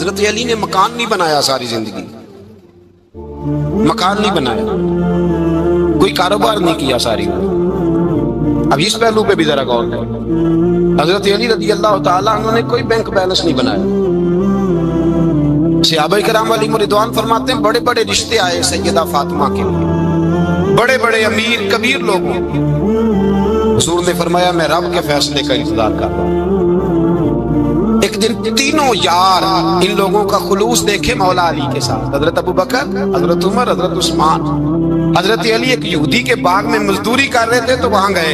حضرت علی نے مکان نہیں بنایا ساری زندگی، مکان نہیں بنایا، کوئی کاروبار نہیں کیا ساری۔ اب اس پہلو پہ بھی ذرا غور کریں، حضرت علی رضی اللہ تعالیٰ عنہ نے کوئی بینک بیلنس نہیں بنایا۔ صحابہ کرام علیہم رضوان فرماتے ہیں بڑے بڑے رشتے آئے سیدہ فاطمہ کے لیے، بڑے بڑے امیر کبیر لوگوں، حضور نے فرمایا میں رب کے فیصلے کا انتظار کر رہا ہوں۔ ایک دن تینوں یار ان لوگوں کا خلوص دیکھے مولا علی کے ساتھ، حضرت ابوبکر، حضرت عمر، حضرت عثمان۔ حضرت علی ایک یہودی کے باغ میں مزدوری کر رہے تھے تو وہاں گئے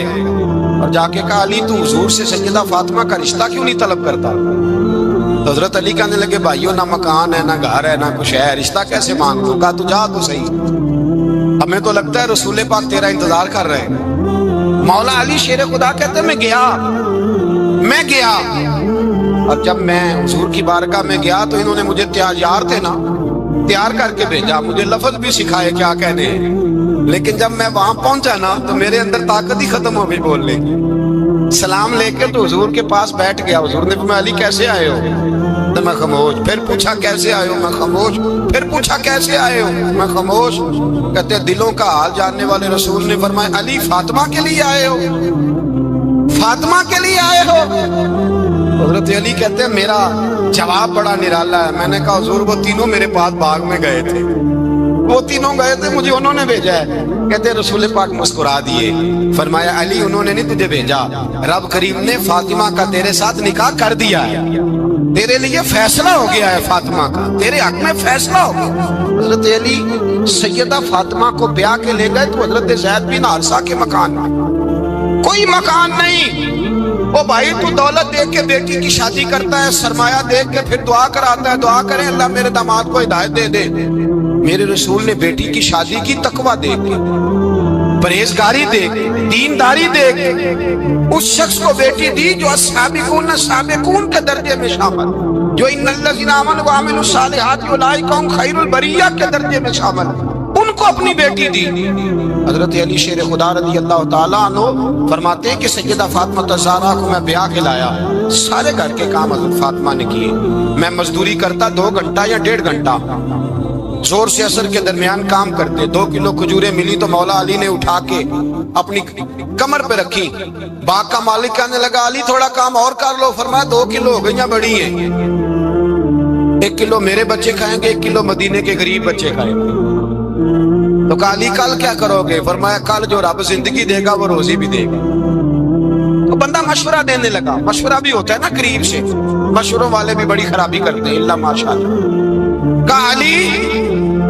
اور جا کے کہا علی تو حضور سے سیدہ فاطمہ کا رشتہ کیوں نہیں طلب کرتا؟ تو حضرت علی کہنے لگے بھائیو نہ مکان ہے، نہ گھر ہے، نہ کچھ ہے، رشتہ کیسے مانگو؟ کہا تو جا تو صحیح، ہمیں تو لگتا ہے رسول پاک تیرا انتظار کر رہے ہیں۔ مولا علی شیر خدا کہتے ہیں میں گیا اور جب میں حضور کی بارگاہ میں گیا تو انہوں نے مجھے تیار کر کے بھیجا، مجھے لفظ بھی سکھائے کیا کہنے ہیں، لیکن جب میں وہاں پہنچا نا تو میرے اندر طاقت ہی ختم ہو گئی بولنے کی۔ سلام لے کے تو حضور کے پاس بیٹھ گیا، حضور نے فرمایا علی کیسے آئے ہو؟ تو میں خاموش، پھر پوچھا کیسے آئے ہو؟ میں خاموش، پھر پوچھا کیسے آئے ہو؟ میں خاموش۔ کہتے ہیں دلوں کا حال جاننے والے رسول نے فرمایا علی فاطمہ کے لیے آئے ہو؟ فاطمہ کے لیے آئے ہو؟ حضرت علی کہتے ہیں میرا جواب بڑا نرالا ہے، میں نے کہا حضور وہ تینوں میرے پاس باغ میں گئے تھے، وہ تینوں گئے تھے، مجھے انہوں نے بھیجا ہے۔ کہتے ہیں رسول پاک مسکرا دیے، فرمایا علی انہوں نے نہیں تجھے بھیجا، رب کریم نے فاطمہ کا تیرے ساتھ نکاح کر دیا ہے، تیرے لیے فیصلہ ہو گیا ہے، فاطمہ کا تیرے حق میں فیصلہ ہو گیا۔ حضرت علی سیدہ فاطمہ کو بیاہ کے لے گئے تو حضرت زید بن حارثہ کے مکان میں کوئی مکان نہیں۔ وہ بھائی تو دولت دیکھ کے بیٹی کی شادی کرتا ہے، سرمایہ دیکھ کے پھر دعا کراتا ہے، دعا کریں اللہ میرے داماد کو ہدایت دے دے۔ میرے رسول نے بیٹی کی شادی کی تقوی دیکھ کے، پرہیزگاری دیکھ، دینداری دیکھ اس شخص کو بیٹی دی جو سابقون کے درجے میں شامل، جو ان الذین آمنوا وعملوا الصالحات اولئک هم خیر البریہ کے درجے میں شامل، ان کو اپنی بیٹی دی۔ حضرت علی شیر خدا رضی اللہ تعالیٰ عنہ فرماتے ہیں کہ سیدہ فاطمہ الزہرا کو میں بیاہ کے لایا، سارے گھر کے کام حضرت فاطمہ نے کیے، میں مزدوری کرتا 2 گھنٹہ یا 1.5 گھنٹہ، زور سے عصر کے درمیان کام کرتے، 2 کلو کھجوریں ملی تو مولا علی نے اٹھا کے اپنی کمر پہ رکھی، باغ کا مالک کہنے لگا علی تھوڑا کام اور کر لو، فرمایا 2 کلو ہو گئیں بڑی ہیں، 1 کلو میرے بچے کھائیں گے، 1 کلو مدینے کے غریب بچے کھائیں گے۔ تو کہا علی کل کیا کرو گے؟ فرمایا کل جو رب زندگی دے گا وہ روزی بھی دے گا۔ تو بندہ مشورہ دینے لگا، مشورہ بھی ہوتا ہے نا قریب سے، مشوروں والے بھی بڑی خرابی کرتے ہیں اللہ ماشاءاللہ۔ کہا علی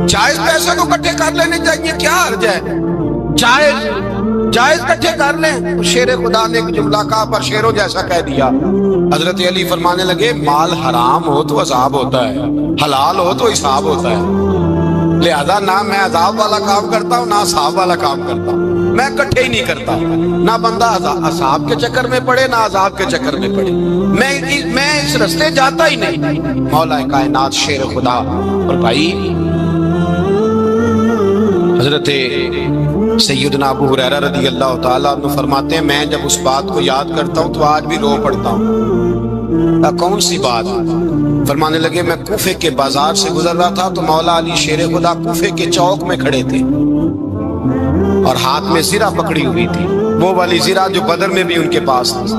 جائز پیسے کو اکٹھے کر لینے چاہیے، کیا حرج ہے، جائز اکٹھے کر لیں۔ شیر خدا نے ایک جملہ کہا پر شیروں جیسا کہہ دیا۔ حضرت علی فرمانے لگے مال حرام ہو تو عذاب ہوتا ہے، حلال ہو تو حساب ہوتا ہے، لہذا نہ میں عذاب والا کام کرتا ہوں نہ حساب والا کام کرتا ہوں، میں اکٹھے ہی نہیں کرتا، نہ بندہ عذاب کے چکر میں پڑے نہ عذاب کے چکر میں پڑے، میں اس رستے جاتا ہی نہیں۔ مولا کائنات شیر خدا اور بھائی حضرت سیدنا ابو ہریرہ رضی اللہ تعالیٰ عنہ فرماتے ہیں میں جب اس بات کو یاد کرتا ہوں تو آج بھی رو پڑتا ہوں۔ کون سی بات؟ فرمانے لگے میں کوفے کے بازار سے گزر رہا تھا تو مولا علی شیر خدا کوفے کے چوک میں کھڑے تھے اور ہاتھ میں زرہ پکڑی ہوئی تھی، وہ والی زرہ جو بدر میں بھی ان کے پاس تھی،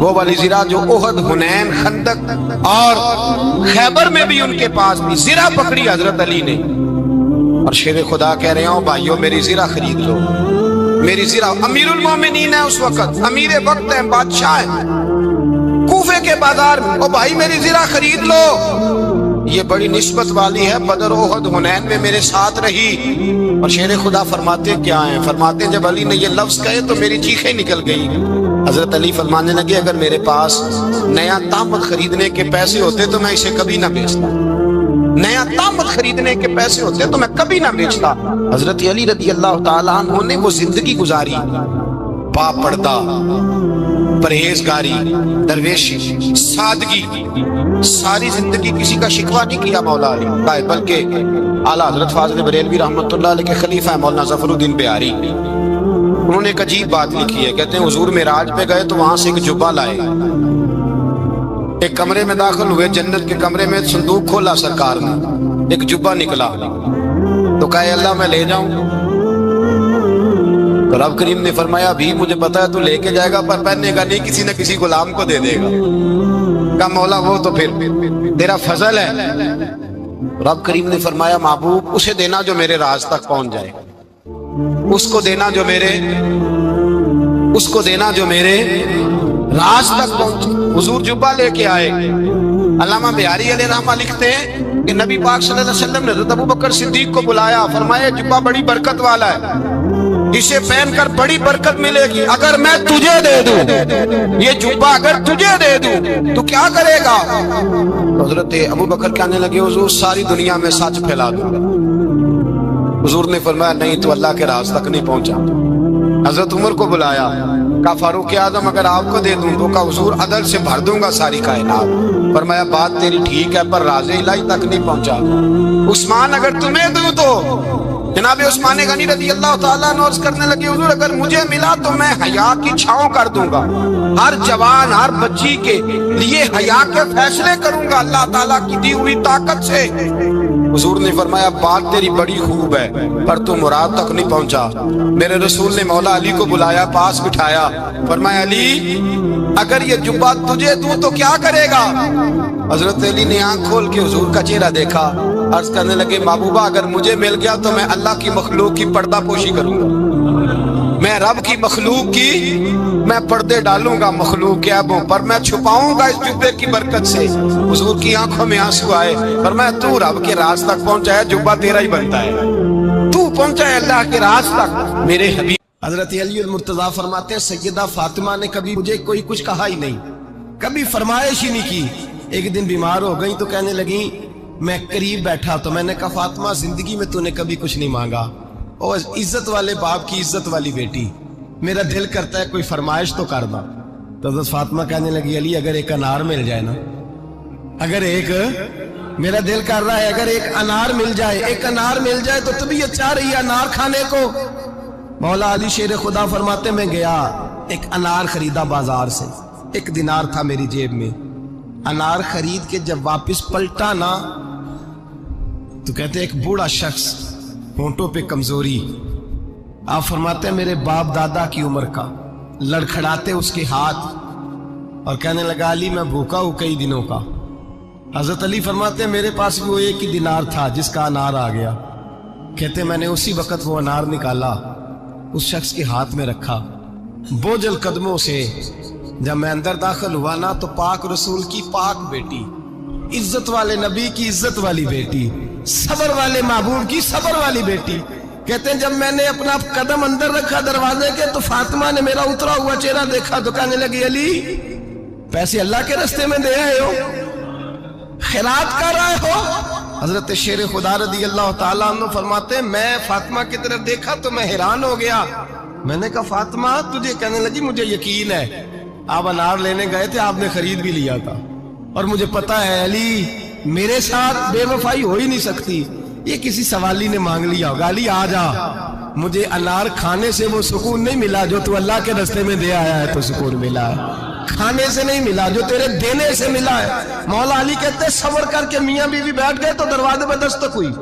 وہ والی زرہ جو احد، حنین، خندق اور خیبر میں بھی ان کے پاس تھی، زرہ پکڑی حضرت علی نے اور شیر خدا کہہ رہے ہوں بھائیو میری زرہ خرید لو، میری زرہ، امیر المومنین ہے اس وقت، امیر وقت ہے، بادشاہ ہے کوفے کے بازار میں، او بھائی میری زرہ خرید لو، یہ بڑی نسبت والی ہے، بدر، احد، حنین میں میرے ساتھ رہی۔ اور شیر خدا فرماتے کیا ہیں؟ فرماتے جب علی نے یہ لفظ کہے تو میری چیخیں نکل گئی۔ حضرت علی فرمانے لگے اگر میرے پاس نیا تامت خریدنے کے پیسے ہوتے تو میں اسے کبھی نہ بیچتا، نیا تامت خریدنے کے پیسے ہوتے تو میں کبھی نہ بیچتا۔ حضرت علی رضی اللہ تعالیٰ عنہ نے وہ زندگی گزاری، با پردہ، پرہیزگاری، درویشی، سادگی، ساری زندگی کسی کا شکوہ نہیں کیا مولا علی، بلکہ اعلیٰ حضرت فاضل بریلوی رحمۃ اللہ علیہ کے خلیفہ مولانا ظفر الدین بہاری، انہوں نے ایک عجیب بات لکھی ہے، کہتے ہیں حضور معراج پہ گئے تو وہاں سے ایک جبہ لائے، ایک کمرے میں داخل ہوئے، جنت کے کمرے میں، صندوق کھولا سرکار نے، ایک جبہ نکلا، تو کہا اے اللہ میں لے جاؤں؟ تو رب کریم نے فرمایا بھی مجھے پتا ہے تو لے کے جائے گا پر پہننے کا نہیں، کسی نہ کسی غلام کو دے دے گا۔ کہا مولا وہ تو پھر تیرا فضل ہے۔ رب کریم نے فرمایا محبوب اسے دینا جو میرے راز تک پہنچ جائے، اس کو دینا جو میرے راز تک پہنچے۔ حضور جبہ لے کے آئے۔ علامہ بہاری علیہ رحمہ لکھتے ہیں کہ نبی پاک صلی اللہ علیہ وسلم نے حضرت ابوبکر صدیق کو بلایا، فرمایا جبہ بڑی برکت والا ہے، اسے پہن کر بڑی برکت ملے گی، اگر میں تجھے دے دوں یہ جبہ، اگر تجھے دے دوں تو کیا کرے گا؟ حضرت ابوبکر کہنے لگے حضور ساری دنیا میں سچ پھیلا دوں گا۔ حضور نے فرمایا نہیں تو اللہ کے راز تک نہیں پہنچا۔ حضرت عمر کو بلایا، کہا فاروق اعظم اگر آپ کو دے دوں تو کہا حضور عدل سے بھر دوں گا ساری کائنات۔ فرمایا بات تیری ٹھیک ہے پر راز الہی تک نہیں پہنچا۔ عثمان اگر تمہیں دوں تو جناب عثمان غنی رضی اللہ تعالیٰ عنہ عرض کرنے لگے حضور اگر مجھے ملا تو میں حیا کی چھاؤں کر دوں گا، ہر جوان ہر بچی کے لیے حیا کے فیصلے کروں گا اللہ تعالیٰ کی دی ہوئی طاقت سے۔ حضور نے فرمایا بات تیری بڑی خوب ہے پر تو مراد تک نہیں پہنچا۔ میرے رسول نے مولا علی کو بلایا، پاس بٹھایا، فرمایا علی اگر یہ جبہ تجھے دوں تو کیا کرے گا؟ حضرت علی نے آنکھ کھول کے حضور کا چہرہ دیکھا، عرض کرنے لگے محبوبہ اگر مجھے مل گیا تو میں اللہ کی مخلوق کی پردہ پوشی کروں گا، میں رب کی مخلوق کی میں پردے ڈالوں گا مخلوق کے عیبوں پر، میں چھپاؤں گا اس جبے کی برکت سے۔ حضور کی آنکھوں میں آنسو آئے، فرمایا تو رب کے راز تک پہنچا ہے، جبہ تیرا ہی بنتا ہے، تو پہنچا ہے اللہ کے راز تک میرے حبیب۔ حضرت علی المرتضیٰ فرماتے ہیں سیدہ فاطمہ نے کبھی مجھے کوئی کچھ کہا ہی نہیں، کبھی فرمائش ہی نہیں کی۔ ایک دن بیمار ہو گئی تو کہنے لگی، میں قریب بیٹھا تو میں نے کہا فاطمہ زندگی میں تو نے کبھی کچھ نہیں مانگا، اور عزت والے باپ کی عزت والی بیٹی، میرا دل کرتا ہے کوئی فرمائش تو کر دا۔ تو حضرت فاطمہ کہنے لگی علی اگر ایک انار مل جائے نا، اگر ایک میرا دل کر رہا ہے اگر ایک انار مل جائے، ایک انار مل جائے تو طبیعت چاہ رہی ہے انار کھانے کو۔ مولا علی شیر خدا فرماتے میں گیا ایک انار خریدا بازار سے، 1 دینار تھا میری جیب میں، انار خرید کے جب واپس پلٹا نا تو کہتے ایک بوڑھا شخص، ہونٹوں پہ کمزوری، آپ فرماتے ہیں میرے باپ دادا کی عمر کا، لڑکھڑاتے اس کے ہاتھ اور کہنے لگا علی میں بھوکا ہوں کئی دنوں کا۔ حضرت علی فرماتے ہیں میرے پاس بھی وہ 1 ہی دینار تھا جس کا انار آ گیا، کہتے میں نے اسی وقت وہ انار نکالا، اس شخص کے ہاتھ میں رکھا، بوجھل قدموں سے جب میں اندر داخل ہوا نا تو پاک رسول کی پاک بیٹی، عزت والے نبی کی عزت والی بیٹی، صبر والے محبوب کی صبر والی بیٹی، کہتے ہیں جب میں نے اپنا قدم اندر رکھا دروازے کے تو فاطمہ نے میرا اترا ہوا چہرہ دیکھا تو کہنے لگی علی پیسے اللہ کے رستے میں دے آئے ہو، خیرات کر رہے ہو؟ حضرت شیر خدا رضی اللہ تعالیٰ عنہ فرماتے ہیں میں فاطمہ کی طرف دیکھا تو میں حیران ہو گیا، میں نے کہا فاطمہ تجھے؟ کہنے لگی مجھے یقین ہے آپ انار لینے گئے تھے، آپ نے خرید بھی لیا تھا، اور مجھے پتا ہے علی میرے ساتھ بے وفائی ہو ہی نہیں سکتی، یہ کسی سوالی نے مانگ لیا ہوگا، علی آ جا، مجھے انار کھانے سے وہ سکون نہیں ملا جو تو اللہ کے راستے میں دے آیا ہے تو سکون ملا ہے، کھانے سے نہیں ملا جو تیرے دینے سے ملا ہے۔ مولا علی کہتے ہیں صبر کر کے میاں بیوی بیٹھ گئے تو دروازے پہ دستک ہوئی،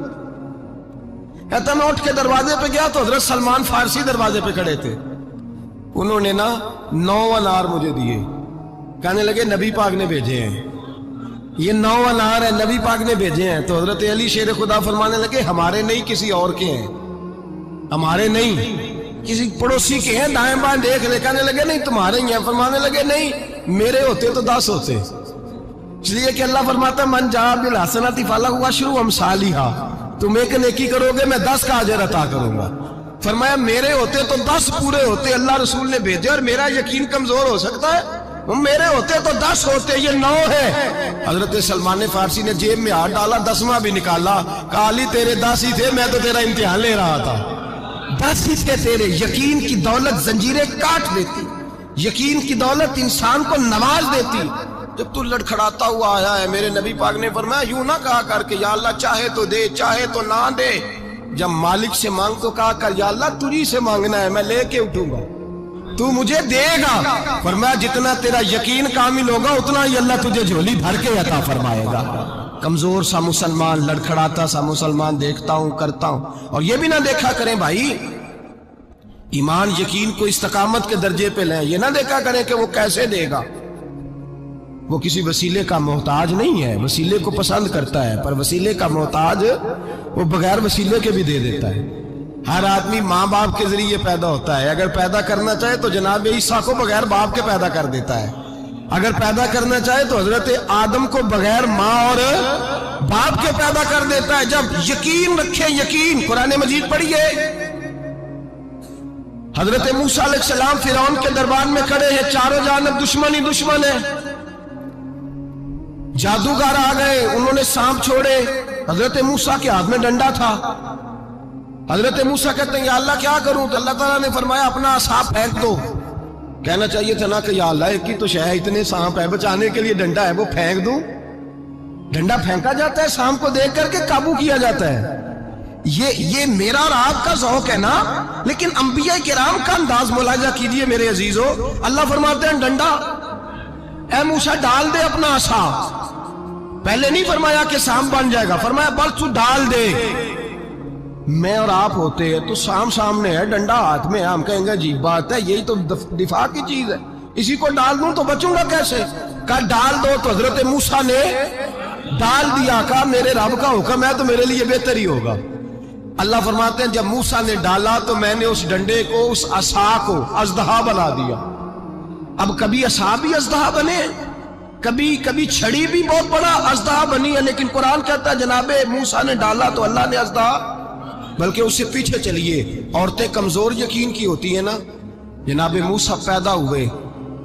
کہتا میں اٹھ کے دروازے پہ گیا تو حضرت سلمان فارسی دروازے پہ کھڑے تھے، انہوں نے نا 9 انار مجھے دیے، کہنے لگے نبی پاک نے بھیجے ہیں، یہ 9 انار ہے نبی پاک نے بھیجے ہیں۔ تو حضرت علی شیر خدا فرمانے لگے ہمارے نہیں کسی اور کے ہیں، ہمارے نہیں کسی پڑوسی کے ہیں، دائیں بائیں دیکھ لے، کہنے لگے نہیں تمہارے ہی ہیں، فرمانے لگے نہیں میرے ہوتے تو 10 ہوتے، اس لیے کہ اللہ فرماتا ہے من جاء بالحسنۃ فلہ عشر امثالھا، تم ایک نیکی کرو گے میں 10 کا اجر عطا کروں گا۔ فرمایا میرے ہوتے تو 10 پورے ہوتے، اللہ رسول نے بھیجے اور میرا یقین کمزور ہو سکتا ہے، میرے ہوتے تو 10 ہوتے، یہ 9 ہے۔ حضرت سلمان فارسی نے جیب میں ہاتھ ڈالا، 10واں بھی نکالا، کہا علی تیرے 10 ہی تھے، میں تو تیرا امتحان لے رہا تھا، 10 ہی تھے تیرے۔ یقین کی دولت زنجیریں کاٹ دیتی، یقین کی دولت انسان کو نواز دیتی۔ جب تو لڑکھڑاتا ہوا آیا ہے، میرے نبی پاک نے فرمایا یوں نہ کہا کر کے یا اللہ چاہے تو دے چاہے تو نہ دے، جب مالک سے مانگ تو کہا کر یا اللہ تجھی سے مانگنا ہے میں لے کے اٹھوں گا، تو مجھے دے گا. فرمایا جتنا تیرا یقین کامل ہوگا اتنا ہی اللہ تجھے جھولی بھر کے عطا فرمائے گا. کمزور سا مسلمان، لڑکھڑاتا سا مسلمان دیکھتا ہوں کرتا ہوں. اور یہ بھی نہ دیکھا کریں بھائی، ایمان یقین کو استقامت کے درجے پہ لیں. یہ نہ دیکھا کریں کہ وہ کیسے دے گا. وہ کسی وسیلے کا محتاج نہیں ہے، وسیلے کو پسند کرتا ہے، پر وسیلے کا محتاج وہ بغیر وسیلے کے بھی دے دیتا ہے. ہر آدمی ماں باپ کے ذریعے پیدا ہوتا ہے. اگر پیدا کرنا چاہے تو جناب عیسیٰ کو بغیر باپ کے پیدا کر دیتا ہے. اگر پیدا کرنا چاہے تو حضرت آدم کو بغیر ماں اور باپ کے پیدا کر دیتا ہے. جب یقین رکھیں، یقین، قرآن مجید پڑھیے. حضرت موسیٰ علیہ السلام فرعون کے دربار میں کھڑے ہیں، چاروں جانب دشمن ہی دشمن ہے. جادوگر آ گئے، انہوں نے سانپ چھوڑے. حضرت موسیٰ کے ہاتھ میں ڈنڈا تھا. حضرت موسیٰ کہتے ہیں یا اللہ کیا کروں؟ تو اللہ تعالیٰ نے فرمایا اپنا عصا پھینک دو. کہنا چاہیے تھا نا کہ یا اللہ ایک ہی تو شے ہے، اتنے سانپ ہے، بچانے کے لیے ڈنڈا ہے، وہ پھینک دوں. ڈنڈا پھینکا جاتا ہے، سانپ کو دیکھ کر کے قابو کیا جاتا ہے. یہ میرا اور آپ کا ذوق ہے نا، لیکن انبیاء کرام کا انداز ملاحظہ کیجئے میرے عزیزو. اللہ فرماتے ہیں ڈنڈا، اے موسیٰ ڈال دے اپنا عصا. پہلے نہیں فرمایا کہ سانپ بن جائے گا، فرمایا بس تو ڈال دے. میں اور آپ ہوتے ہیں تو سام سامنے ہے، ڈنڈا ہاتھ میں ہے، ہم کہیں گے عجیب بات ہے، یہی تو دفاع کی چیز ہے، اسی کو ڈال دوں تو بچوں گا کیسے؟ کہا ڈال دو. تو حضرت موسیٰ نے ڈال دیا. کہا میرے رب کا حکم ہے تو میرے لیے بہتر ہی ہوگا. اللہ فرماتے ہیں جب موسیٰ نے ڈالا تو میں نے اس ڈنڈے کو، اس عصا کو اژدہا بنا دیا. اب کبھی عصا بھی اژدہا بنے، کبھی چھڑی بھی بہت بڑا اژدہا بنی ہے. لیکن قرآن کہتا ہے جناب موسیٰ نے ڈالا تو اللہ نے اژدہا. بلکہ اس سے پیچھے چلیے، عورتیں کمزور یقین کی ہوتی ہیں نا. جناب موسیٰ پیدا ہوئے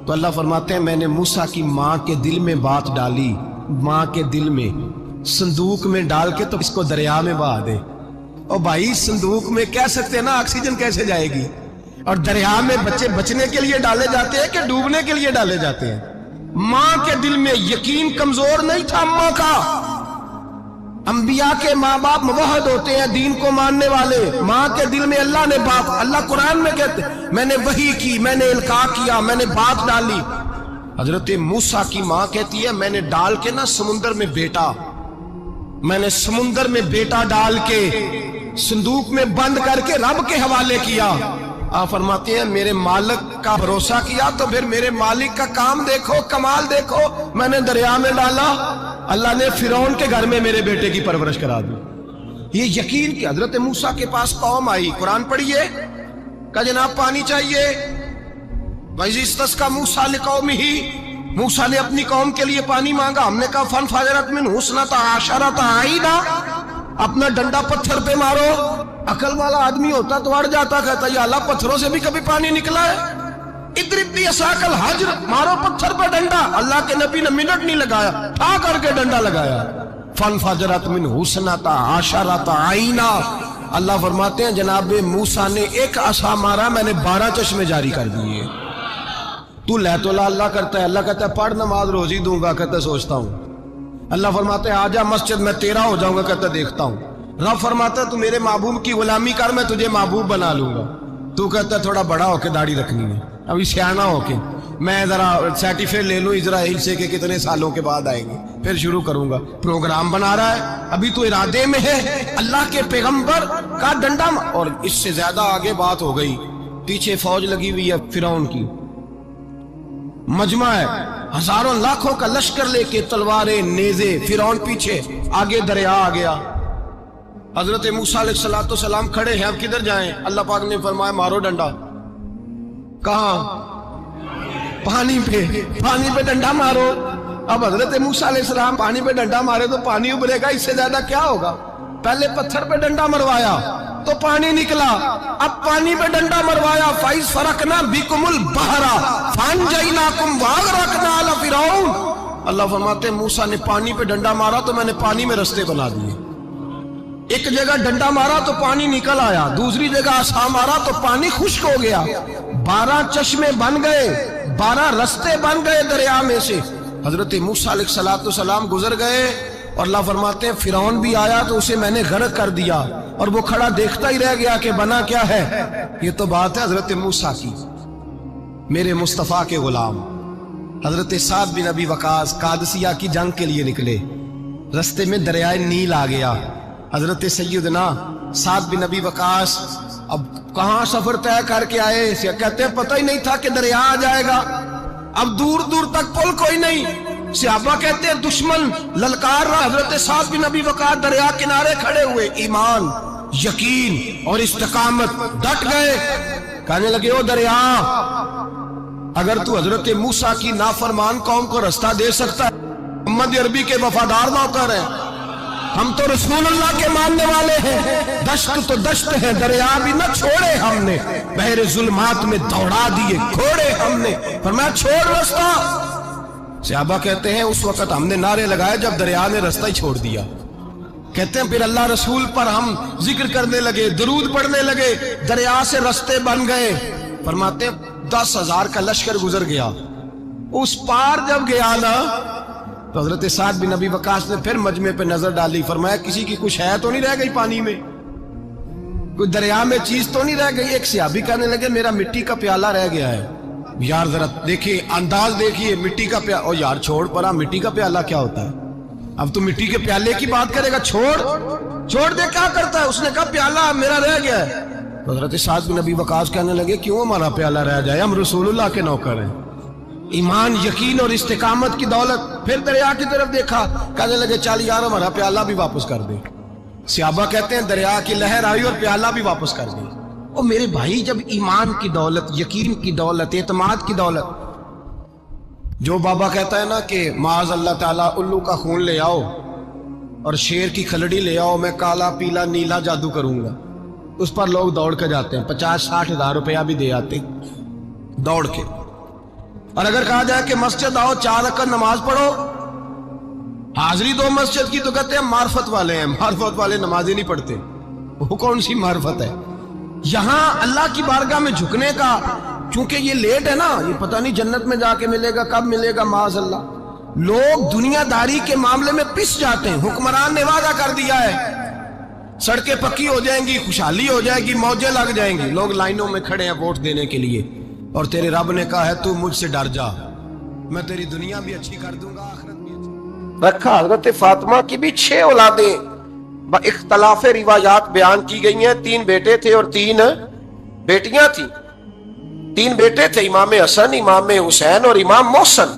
تو اللہ فرماتے ہیں میں نے موسیٰ کی ماں کے دل میں بات ڈالی. ماں کے دل میں صندوق میں ڈال کے تو اس کو دریا میں بہا دے. اور بھائی صندوق میں کہہ سکتے ہیں نا آکسیجن کیسے جائے گی؟ اور دریا میں بچے بچنے کے لیے ڈالے جاتے ہیں کہ ڈوبنے کے لیے ڈالے جاتے ہیں؟ ماں کے دل میں یقین کمزور نہیں تھا ماں کا. انبیاء کے ماں باپ موحد ہوتے ہیں، دین کو ماننے والے. ماں کے دل میں اللہ نے بات، اللہ قرآن میں کہتے میں نے وحی کی، میں نے القاء کیا، میں نے بات ڈالی. حضرت موسیٰ کی ماں کہتی ہے میں نے ڈال کے نا سمندر میں بیٹا، میں نے سمندر میں بیٹا ڈال کے صندوق میں بند کر کے رب کے حوالے کیا. آپ فرماتے ہیں میرے مالک کا بھروسہ کیا تو پھر میرے مالک کا کام دیکھو، کمال دیکھو. میں نے دریا میں ڈالا، اللہ نے فرعون کے گھر میں میرے بیٹے کی پرورش کرا دی. یہ یقین کہ حضرت موسیٰ کے پاس قوم آئی، قرآن پڑھیے. کہ جناب پانی چاہیے. وَإِذِ اسْتَسْقَىٰ مُوسَىٰ لِقَوْمِهِ، موسیٰ نے اپنی قوم کے لیے پانی مانگا. ہم نے کہا فَانْفَجَرَتْ مِنْهُ اثْنَتَا عَشَرَةَ عَيْنًا، اپنا ڈنڈا پتھر پہ مارو. عقل والا آدمی ہوتا تو اڑ جاتا، کہتا یا اللہ پتھروں سے بھی کبھی پانی نکلا ہے؟ اضرب بعصاک الحجر، مارو پتھر پہ ڈنڈا. اللہ کے نبی نے منٹ نہیں لگایا، ٹھا کر کے ڈنڈا لگایا. فَانْفَجَرَتْ مِنْهُ اثْنَتَا عَشَرَةَ عَيْنًا. اللہ فرماتے ہیں جناب موسیٰ نے ایک عصا مارا، میں نے 12 چشمے جاری کر دیے. تو لے تو اللہ کرتا ہے، اللہ کہتا ہے پڑھ نماز روزی دوں گا، کہتا ہے سوچتا ہوں. اللہ فرماتے ہیں آجا مسجد میں تیرا ہو جاؤں گا، کہتا ہے دیکھتا ہوں. رب فرماتا ہے تو میرے محبوب کی غلامی کر، میں تجھے محبوب بنا لوں گا. تو کہتا ہے تھوڑا بڑا ہو کے داڑھی رکھنی ہے، ابھی سیانا ہو کے میں ذرا سرٹیفکیٹ لے لوں اسرائیل سے کہ کتنے سالوں کے بعد آئیں گے، پھر شروع کروں گا. پروگرام بنا رہا ہے، ابھی تو ارادے میں ہے. اللہ کے پیغمبر کا ڈنڈا، اور اس سے زیادہ آگے بات ہو گئی. پیچھے فوج لگی ہوئی ہے فرعون کی، مجمع ہے، ہزاروں لاکھوں کا لشکر لے کے، تلواریں نیزے. فرعون پیچھے، آگے دریا آ گیا. حضرت موسیٰ علیہ السلام کھڑے ہیں، اب کدھر جائیں؟ اللہ پاک نے فرمایا مارو ڈنڈا. کہاں؟ پانی پہ ڈنڈا مارو. اب حضرت موسیٰ علیہ السلام پانی پہ ڈنڈا مارے تو پانی ابلے گا، اس سے زیادہ کیا ہوگا؟ پہلے پتھر پہ ڈنڈا مروایا تو پانی نکلا، اب پانی پہ ڈنڈا مروایا. فَإِذْ فَرَقْنَا بِكُمُ الْبَحْرَ فَأَنْجَيْنَاكُمْ وَأَغْرَقْنَا آلَ فِرْعَوْنَ. اللہ فرماتے ہیں موسیٰ نے پانی پہ ڈنڈا مارا تو میں نے پانی میں رستے بنا دیے. ایک جگہ ڈنڈا مارا تو پانی نکل آیا، دوسری جگہ عصا مارا تو پانی خشک ہو گیا. 12 چشمے بن گئے، 12 رستے بن گئے دریا میں سے. حضرت موسیٰ علیہ السلام گزر گئے اور اللہ فرماتے ہیں فرعون بھی آیا تو اسے میں نے غرق کر دیا، اور وہ کھڑا دیکھتا ہی رہ گیا کہ بنا کیا ہے. یہ تو بات ہے حضرت موسیٰ کی. میرے مصطفیٰ کے غلام حضرت سعد بن ابی وقاص قادسیہ کی جنگ کے لیے نکلے، رستے میں دریائے نیل آ گیا۔ حضرت سیدنا سعد بن ابی وقاص اب کہاں سفر طے کر کے آئے، کہتے ہیں پتہ ہی نہیں تھا کہ دریا آ جائے گا، اب دور دور تک پل کوئی نہیں۔ صحابہ کہتے ہیں دشمن للکار رہا، حضرت سعد بن ابی وقاص دریا کنارے کھڑے ہوئے، ایمان، یقین اور استقامت، ڈٹ گئے، کہنے لگے او دریا، اگر تو حضرت موسیٰ کی نافرمان قوم کو رستہ دے سکتا ہے، محمد عربی کے وفادار نوکر ہیں، ہم تو رسول اللہ کے ماننے والے ہیں، دشت تو دشت ہے، دریا بھی نہ چھوڑے ہم نے، بحر ظلمات میں دوڑا دیے گھوڑے ہم نے، فرمایا چھوڑ رستہ۔ صحابہ کہتے ہیں اس وقت ہم نے نعرے لگائے جب دریا نے رستہ ہی چھوڑ دیا۔ کہتے ہیں پھر اللہ رسول پر ہم ذکر کرنے لگے، درود پڑھنے لگے، دریا سے رستے بن گئے۔ فرماتے 10,000 کا لشکر گزر گیا، اس پار جب گیا نا تو حضرت سعد بن ابی وقاص نے پھر مجمع پہ نظر ڈالی، فرمایا کسی کی کچھ ہے تو نہیں رہ گئی پانی میں، کوئی دریا میں چیز تو نہیں رہ گئی۔ ایک صحابی کہنے لگے میرا مٹی کا پیالہ رہ گیا ہے۔ یار ذرا دیکھیے انداز دیکھیے، مٹی کا پیالہ، او یار چھوڑ پرا، مٹی کا پیالہ کیا ہوتا ہے، اب تو مٹی کے پیالے کی بات کرے گا، چھوڑ دے، کیا کرتا ہے؟ اس نے کہا پیالہ میرا رہ گیا ہے۔ تو حضرت سعد بن ابی وقاص کہنے لگے کیوں ہمارا پیالہ رہ جائے، ہم رسول اللہ کے نوکر ہیں۔ ایمان، یقین اور استقامت کی دولت، پھر دریا کی طرف دیکھا، کہنے لگے چل یار ہمارا پیالہ بھی واپس کر دے۔ صحابہ کہتے ہیں دریا کی لہر آئی اور پیالہ بھی واپس کر دی۔ اور میرے بھائی جب ایمان کی دولت، یقین کی دولت، اعتماد کی دولت، جو بابا کہتا ہے نا کہ معاذ اللہ تعالیٰ الو کا خون لے آؤ اور شیر کی کھلڑی لے آؤ، میں کالا پیلا نیلا جادو کروں گا، اس پر لوگ دوڑ کے جاتے ہیں، 50-60 ہزار روپیہ بھی دے آتے دوڑ کے۔ اور اگر کہا جائے کہ مسجد آؤ 4 رکعت نماز پڑھو، حاضری دو مسجد کی، تو کہتے ہیں معرفت والے ہیں، معرفت والے نمازیں نہیں پڑھتے، وہ کون سی معرفت ہے؟ یہاں اللہ کی بارگاہ میں جھکنے کا، چونکہ یہ لیٹ ہے نا، یہ پتہ نہیں جنت میں جا کے ملے گا، کب ملے گا، معاذ اللہ۔ لوگ دنیا داری کے معاملے میں پس جاتے ہیں، حکمران نے وعدہ کر دیا ہے سڑکیں پکی ہو جائیں گی، خوشحالی ہو جائے گی، موجیں لگ جائیں گی، لوگ لائنوں میں کھڑے ہیں ووٹ دینے کے لیے، اور تیرے رب نے کہا ہے تو مجھ سے ڈر جا، میں تیری دنیا بھی اچھی کر دوں گا، آخرت بھی اچھی۔ رکھا حضرت فاطمہ کی بھی 6 اولادیں با اختلاف روایات بیان کی گئی ہیں، 3 بیٹے تھے اور 3 بیٹیاں تھیں۔ 3 بیٹے تھے، امام حسن، امام حسین اور امام محسن۔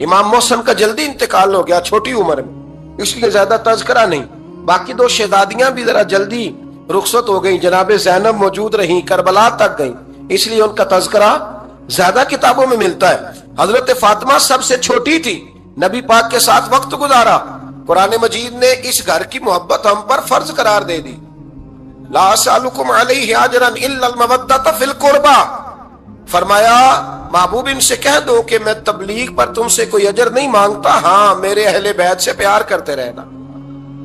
امام محسن کا جلدی انتقال ہو گیا چھوٹی عمر میں، اس لیے زیادہ تذکرہ نہیں۔ باقی 2 شہزادیاں بھی ذرا جلدی رخصت ہو گئیں، جناب زینب موجود رہیں، کربلا تک گئیں، اس لیے ان کا تذکرہ زیادہ کتابوں میں ملتا ہے۔ حضرت فاطمہ سب سے چھوٹی تھی، نبی پاک کے ساتھ وقت گزارا، قرآن مجید نے اس گھر کی محبت ہم پر فرض قرار دے دی۔ لا اسألکم علیہ اجرا الا المودۃ فی القربى، فرمایا محبوب ان سے کہہ دو کہ میں تبلیغ پر تم سے کوئی اجر نہیں مانگتا، ہاں میرے اہل بیت سے پیار کرتے رہنا،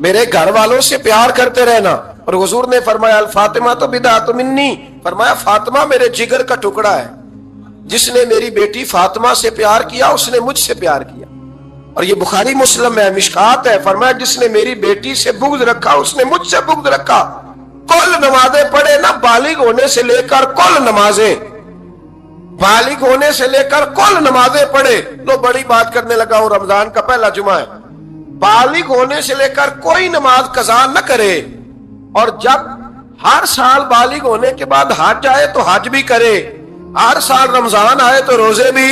میرے گھر والوں سے پیار کرتے رہنا۔ اور حضور نے فرمایا الفاطمہ تو بدعۃ منی، فرمایا فاطمہ میرے جگر کا ٹکڑا ہے، جس نے میری بیٹی فاطمہ سے پیار کیا اس نے مجھ سے پیار کیا۔ اور یہ بخاری مسلم ہے، مشکات ہے، فرمایا جس نے میری بیٹی سے بغض رکھا اس نے مجھ سے بغض رکھا۔ کل نمازیں پڑھے نا، بالغ ہونے سے لے کر کل نمازیں، بالغ ہونے سے لے کر کل نمازیں پڑھے۔ لو بڑی بات کرنے لگا ہوں، رمضان کا پہلا جمعہ ہے، بالغ ہونے سے لے کر کوئی نماز قضا نہ کرے، اور جب ہر سال بالغ ہونے کے بعد حج آئے تو حج بھی کرے، ہر سال رمضان آئے تو روزے بھی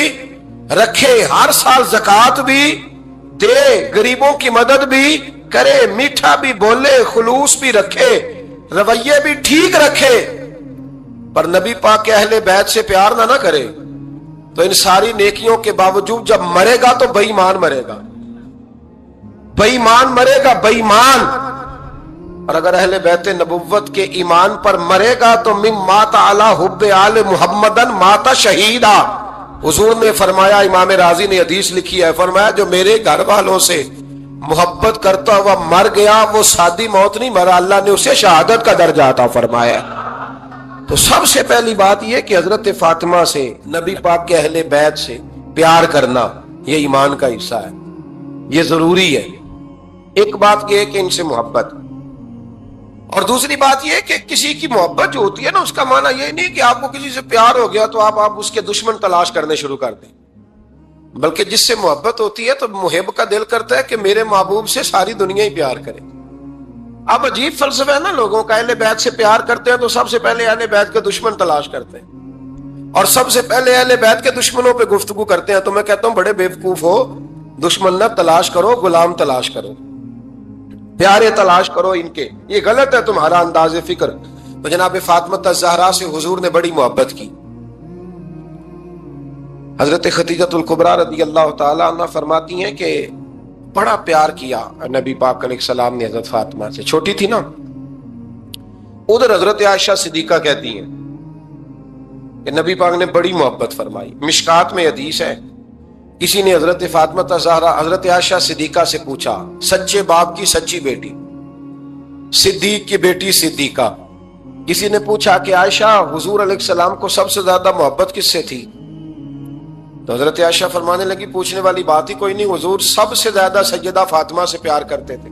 رکھے، ہر سال زکوٰۃ بھی دے، غریبوں کی مدد بھی کرے، میٹھا بھی بولے، خلوص بھی رکھے، رویے بھی ٹھیک رکھے، پر نبی پاک کے اہل بیت سے پیار نہ کرے تو ان ساری نیکیوں کے باوجود جب مرے گا تو بے ایمان مرے گا، بے ایمان مرے گا، بے ایمان۔ اور اگر اہل بیت نبوت کے ایمان پر مرے گا تو من مات علی حب آل محمدن مات شہیدا۔ حضور نے فرمایا، امام رازی نے حدیث لکھی ہے، فرمایا جو میرے گھر والوں سے محبت کرتا ہوا مر گیا وہ سادی موت نہیں مرا، اللہ نے اسے شہادت کا درجہ عطا فرمایا۔ تو سب سے پہلی بات یہ کہ حضرت فاطمہ سے، نبی پاک کے اہل بیت سے پیار کرنا یہ ایمان کا حصہ ہے، یہ ضروری ہے۔ ایک بات یہ ہے کہ ان سے محبت، اور دوسری بات یہ کہ کسی کی محبت جو ہوتی ہے نا، اس کا معنی یہ نہیں کہ آپ کو کسی سے پیار ہو گیا تو آپ اس کے دشمن تلاش کرنے شروع کر دیں، بلکہ جس سے محبت ہوتی ہے تو محب کا دل کرتا ہے کہ میرے محبوب سے ساری دنیا ہی پیار کرے۔ اب عجیب فلسفہ ہے نا لوگوں کا، اہل بیت سے پیار کرتے ہیں تو سب سے پہلے اہل بیت کے دشمن تلاش کرتے ہیں، اور سب سے پہلے اہل بیت کے دشمنوں پہ گفتگو کرتے ہیں۔ تو میں کہتا ہوں بڑے بیوقوف ہو، دشمن نہ تلاش کرو، غلام تلاش کرو، پیارے تلاش کرو ان کے۔ یہ غلط ہے تمہارا انداز فکر۔ تو جناب فاطمہ الزہرا سے حضور نے بڑی محبت کی۔ حضرت خدیجہ الکبریٰ رضی اللہ تعالی عنہ فرماتی ہیں کہ بڑا پیار کیا نبی پاک علیہ السلام نے حضرت فاطمہ سے، چھوٹی تھی نا۔ ادھر حضرت عائشہ صدیقہ کہتی ہیں کہ نبی پاک نے بڑی محبت فرمائی۔ مشکات میں حدیث ہے، کسی نے حضرت فاطمہ الزہرا حضرت عائشہ صدیقہ سے پوچھا، سچے باپ کی سچی بیٹی، صدیق کی بیٹی صدیقہ، کسی نے پوچھا کہ عائشہ حضور علیہ السلام کو سب سے زیادہ محبت کس سے تھی؟ تو حضرت عائشہ فرمانے لگی پوچھنے والی بات ہی کوئی نہیں، حضور سب سے زیادہ سیدہ فاطمہ سے پیار کرتے تھے۔